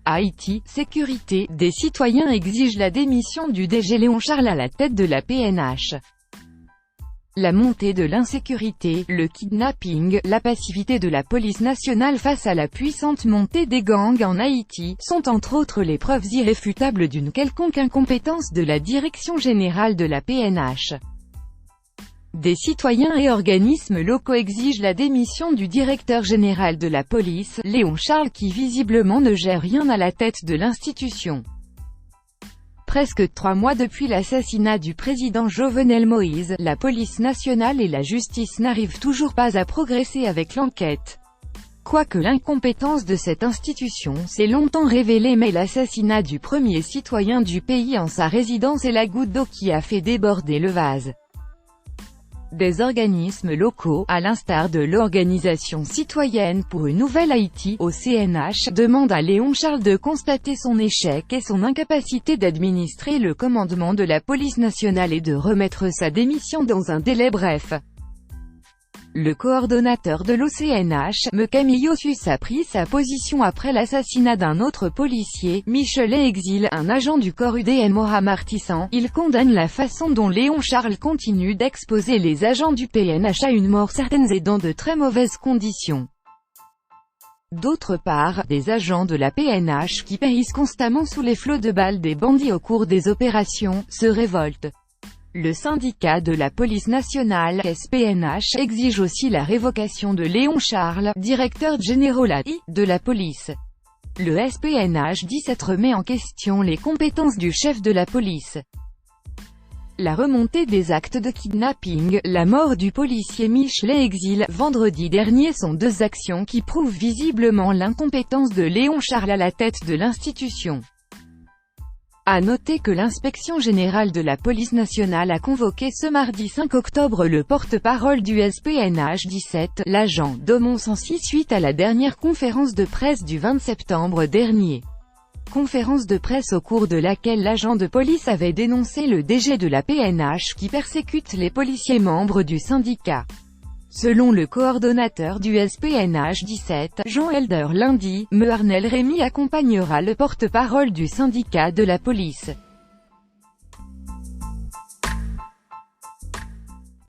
Haïti, sécurité, des citoyens exigent la démission du DG Léon Charles à la tête de la PNH. La montée de l'insécurité, le kidnapping, la passivité de la police nationale face à la puissante montée des gangs en Haïti, sont entre autres les preuves irréfutables d'une quelconque incompétence de la direction générale de la PNH. Des citoyens et organismes locaux exigent la démission du directeur général de la police, Léon Charles, qui visiblement ne gère rien à la tête de l'institution. Presque 3 mois depuis l'assassinat du président Jovenel Moïse, la police nationale et la justice n'arrivent toujours pas à progresser avec l'enquête. Quoique l'incompétence de cette institution s'est longtemps révélée, mais l'assassinat du premier citoyen du pays en sa résidence est la goutte d'eau qui a fait déborder le vase. Des organismes locaux, à l'instar de l'Organisation citoyenne pour une nouvelle Haïti, OCNH, demandent à Léon Charles de constater son échec et son incapacité d'administrer le commandement de la police nationale et de remettre sa démission dans un délai bref. Le coordonnateur de l'OCNH, M. Camillo Sus, a pris sa position après l'assassinat d'un autre policier, Michelet Exil, un agent du corps UDN Mohamartissan. Il condamne la façon dont Léon Charles continue d'exposer les agents du PNH à une mort certaine et dans de très mauvaises conditions. D'autre part, des agents de la PNH qui périssent constamment sous les flots de balles des bandits au cours des opérations, se révoltent. Le syndicat de la police nationale, SPNH, exige aussi la révocation de Léon Charles, directeur général de la police. Le SPNH dit s'être mis en question les compétences du chef de la police. La remontée des actes de kidnapping, la mort du policier Michelet Exil, vendredi dernier sont deux actions qui prouvent visiblement l'incompétence de Léon Charles à la tête de l'institution. À noter que l'inspection générale de la police nationale a convoqué ce mardi 5 octobre le porte-parole du SPNH 17, l'agent Domon-Sancy, suite à la dernière conférence de presse du 20 septembre dernier. Conférence de presse au cours de laquelle l'agent de police avait dénoncé le DG de la PNH qui persécute les policiers membres du syndicat. Selon le coordonnateur du SPNH 17, Jean Helder, lundi, M. Arnel Rémy accompagnera le porte-parole du syndicat de la police.